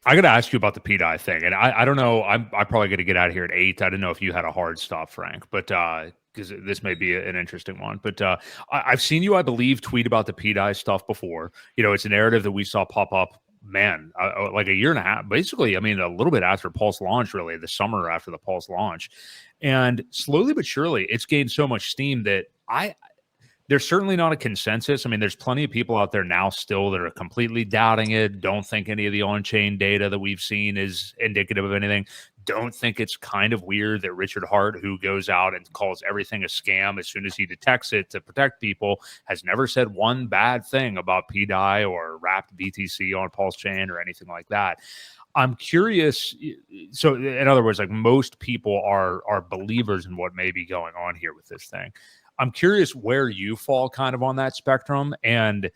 I got to ask you about the pDAI thing, and I don't know. I probably got to get out of here at 8. I didn't know if you had a hard stop, Frank, but because this may be an interesting one. But I've seen you, I believe, tweet about the pDAI stuff before. You know, it's a narrative that we saw pop up, man, like a year and a half, basically. I mean, a little bit after Pulse launch, really, the summer after the Pulse launch, and slowly but surely, it's gained so much steam that there's certainly not a consensus. I mean, there's plenty of people out there now still that are completely doubting it, don't think any of the on-chain data that we've seen is indicative of anything, don't think it's kind of weird that Richard Hart, who goes out and calls everything a scam as soon as he detects it to protect people, has never said one bad thing about pDAI or wrapped BTC on PulseChain or anything like that. I'm curious. So, in other words, like most people are believers in what may be going on here with this thing. I'm curious where you fall kind of on that spectrum, and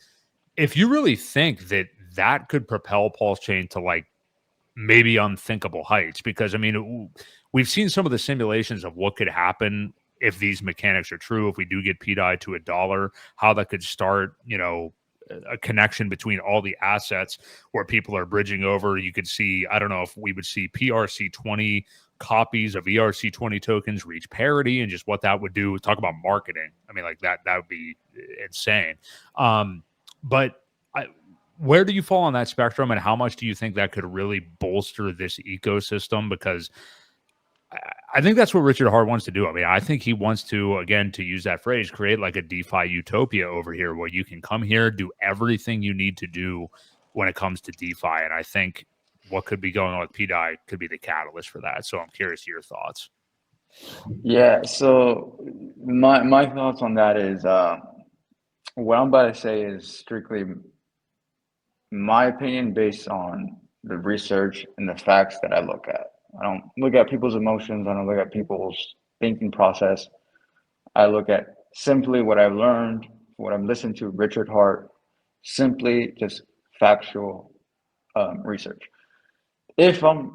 if you really think that that could propel PulseChain to like maybe unthinkable heights. Because I mean, we've seen some of the simulations of what could happen if these mechanics are true. If we do get pDAI to $1, how that could start, you know, a connection between all the assets where people are bridging over. You could see, I don't know if we would see PRC20 copies of ERC20 tokens reach parity and just what that would do. Talk about marketing. I mean, like that would be insane. But where do you fall on that spectrum, and how much do you think that could really bolster this ecosystem? Because I think that's what Richard Hart wants to do. I mean, I think he wants to, again, to use that phrase, create like a DeFi utopia over here where you can come here, do everything you need to do when it comes to DeFi. And I think what could be going on with pDAI could be the catalyst for that. So I'm curious to your thoughts. Yeah, so my thoughts on that is what I'm about to say is strictly my opinion based on the research and the facts that I look at. I don't look at people's emotions, I don't look at people's thinking process. I look at simply what I've learned, what I've listened to Richard Hart, simply just factual research. If I'm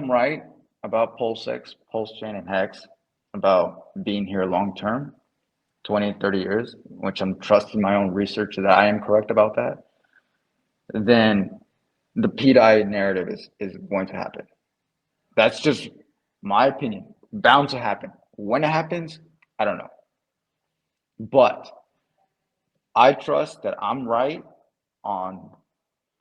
right about PulseX, PulseChain, and Hex, about being here long term, 20, 30 years, which I'm trusting my own research that I am correct about that, then the pDAI narrative is going to happen. That's just my opinion. Bound to happen. When it happens, I don't know. But I trust that I'm right on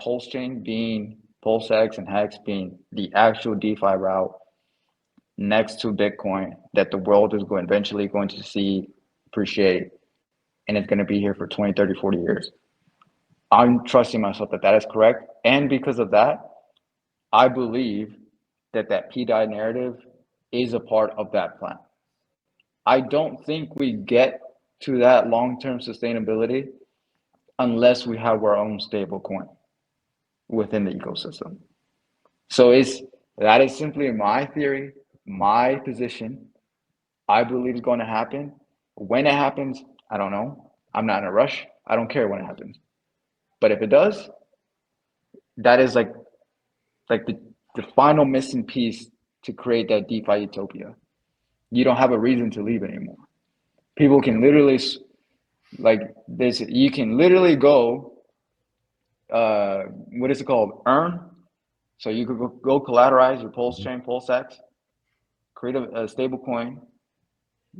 PulseChain being PulseX and Hex being the actual DeFi route next to Bitcoin that the world is eventually going to see, appreciate, and it's going to be here for 20, 30, 40 years. I'm trusting myself that is correct. And because of that, I believe that pDAI narrative is a part of that plan. I don't think we get to that long-term sustainability unless we have our own stable coin within the ecosystem. So that is simply my theory, my position. I believe it's going to happen. When it happens, I don't know. I'm not in a rush. I don't care when it happens. But if it does, that is like the final missing piece to create that DeFi utopia. You don't have a reason to leave anymore. People can literally, like this, you can literally go, what is it called? Earn. So you could go collateralize your PulseChain, PulseX, create a stable coin,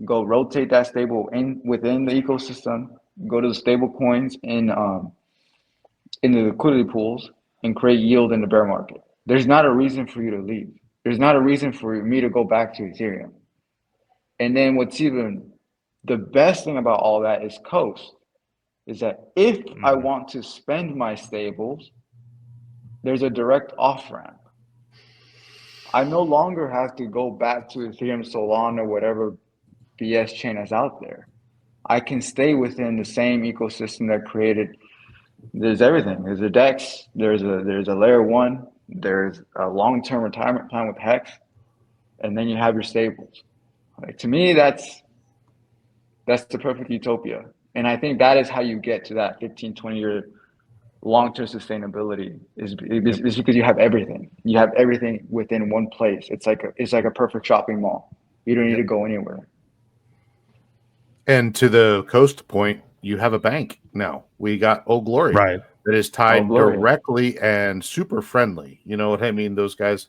go rotate that stable within the ecosystem, go to the stable coins in the liquidity pools and create yield in the bear market. There's not a reason for you to leave. There's not a reason for me to go back to Ethereum. And then what's even the best thing about all that is Coast, is that if I want to spend my stables, there's a direct off ramp. I no longer have to go back to Ethereum, Solana, whatever BS chain is out there. I can stay within the same ecosystem that created. There's everything. There's a DEX. There's a layer one. There's a long-term retirement plan with Hex, and then you have your stables. Like, to me, that's the perfect utopia, and I think that is how you get to that 15, 20-year long-term sustainability. Is because you have everything. You have everything within one place. It's like a perfect shopping mall. You don't need to go anywhere. And to the Coast point, you have a bank now. We got Old Glory Right. that is Oh, tied glory. directly and super friendly. You know what I mean? Those guys,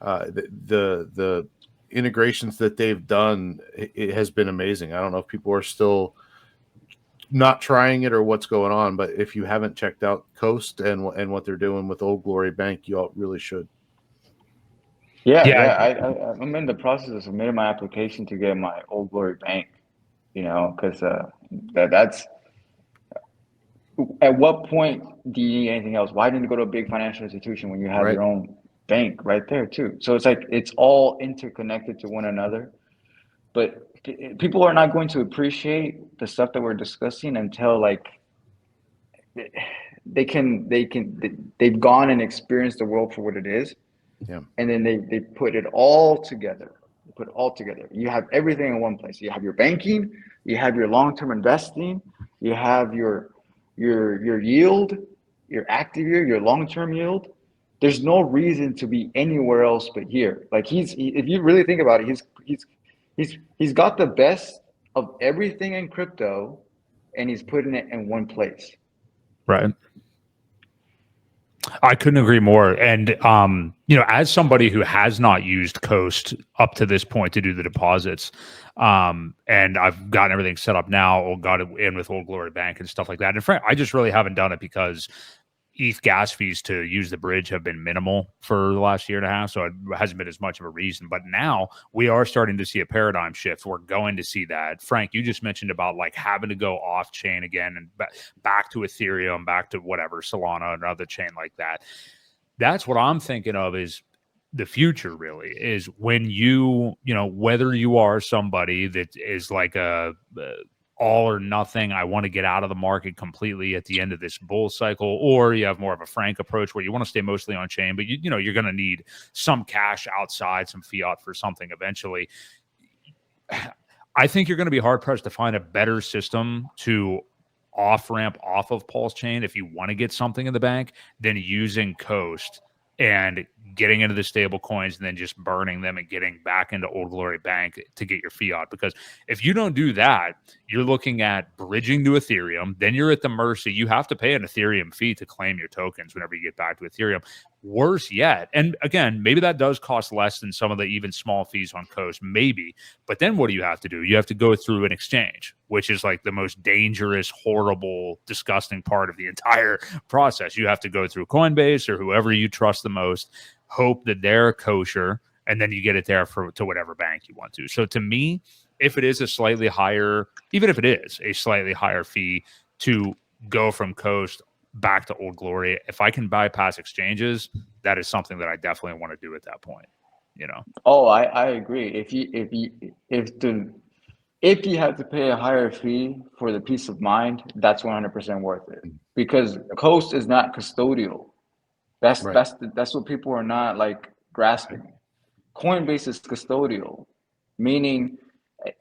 the integrations that they've done, it has been amazing. I don't know if people are still not trying it or what's going on, but if you haven't checked out Coast and what they're doing with Old Glory Bank, you all really should. Yeah, Yeah. yeah. I'm in the process of submitting my application to get my Old Glory Bank. Because that's at what point do you need anything else? Why didn't you go to a big financial institution when you have Right. your own bank right there too? So it's like it's all interconnected to one another. But people are not going to appreciate the stuff that we're discussing until like they've gone and experienced the world for what it is, Yeah. and then they put it all together. They put it all together. You have everything in one place. You have your banking, you have your long-term investing, you have your yield, your active yield, your long-term yield. There's no reason to be anywhere else but here. Like if you really think about it, he's got the best of everything in crypto, and he's putting it in one place. Right. I couldn't agree more. And, as somebody who has not used Coast up to this point to do the deposits, and I've gotten everything set up now, or got it in with Old Glory Bank and stuff like that. And I just really haven't done it because ETH gas fees to use the bridge have been minimal for the last year and a half, so it hasn't been as much of a reason. But now we are starting to see a paradigm shift. We're going to see that. Frank, you just mentioned about like having to go off chain again and back to Ethereum, back to whatever, Solana, another chain like that. That's what I'm thinking of is the future really is when whether you are somebody that is like a all or nothing, I want to get out of the market completely at the end of this bull cycle, or you have more of a frank approach where you want to stay mostly on chain, but you're going to need some cash outside, some fiat for something eventually. I think you're going to be hard pressed to find a better system to off ramp off of PulseChain if you want to get something in the bank than using Coast and getting into the stable coins and then just burning them and getting back into Old Glory Bank to get your fiat. Because if you don't do that, you're looking at bridging to Ethereum. Then you're at the mercy. You have to pay an Ethereum fee to claim your tokens whenever you get back to Ethereum. Worse yet, and again, maybe that does cost less than some of the even small fees on Coast, maybe. But then what do you have to do? You have to go through an exchange, which is like the most dangerous, horrible, disgusting part of the entire process. You have to go through Coinbase or whoever you trust the most, hope that they're kosher, and then you get it there to whatever bank you want to. So to me, if it is a slightly higher, even if it is a slightly higher fee to go from Coast back to Old Glory, if I can bypass exchanges, that is something that I definitely want to do at that point. Oh, I agree. If you have to pay a higher fee for the peace of mind, that's 100% worth it. Because Coast is not custodial. That's Right. that's what people are not like grasping. Coinbase is custodial, meaning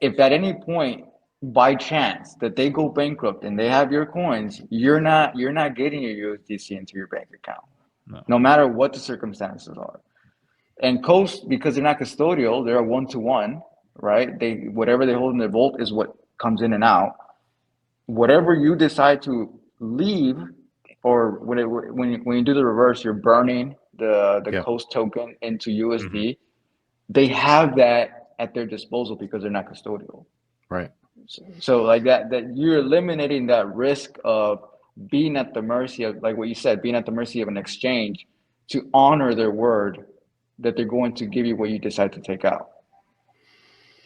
if at any point by chance that they go bankrupt and they have your coins, you're not getting your USDC into your bank account, no matter what the circumstances are. And Coast, because they're not custodial, they're a one-to-one, right? Whatever they hold in their vault is what comes in and out. Whatever you decide to leave, or when you do the reverse, you're burning the Coast token into USD. Mm-hmm. They have that at their disposal because they're not custodial. Right. So like that you're eliminating that risk of being at the mercy of, like what you said, being at the mercy of an exchange to honor their word that they're going to give you what you decide to take out.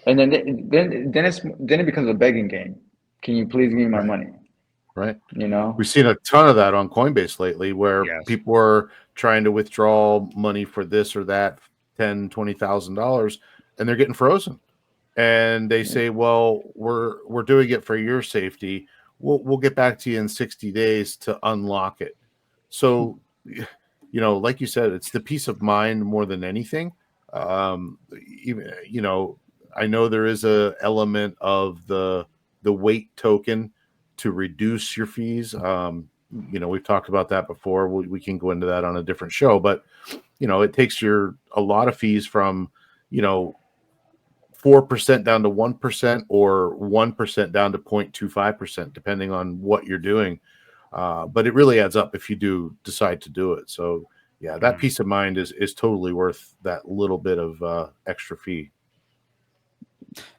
And then it becomes a begging game. Can you please give me my money? Right. We've seen a ton of that on Coinbase lately where people are trying to withdraw money for this or that, $10,000, $20,000, and they're getting frozen. And they say, well, we're doing it for your safety. We'll get back to you in 60 days to unlock it. So, like you said, it's the peace of mind more than anything. Even, I know there is a element of the weight token to reduce your fees. We've talked about that before. We can go into that on a different show, but it takes a lot of fees from, 4% down to 1% or 1% down to 0.25%, depending on what you're doing. But it really adds up if you do decide to do it. So yeah, that peace of mind is totally worth that little bit of extra fee.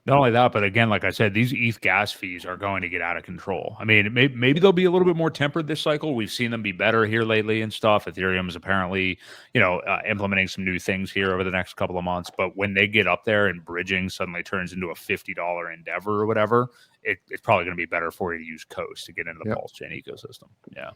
Not only that, but again, like I said, these ETH gas fees are going to get out of control. I mean, maybe they'll be a little bit more tempered this cycle. We've seen them be better here lately and stuff. Ethereum is apparently, implementing some new things here over the next couple of months. But when they get up there and bridging suddenly turns into a $50 endeavor or whatever, it's probably going to be better for you to use Coast to get into the PulseChain ecosystem. Yeah.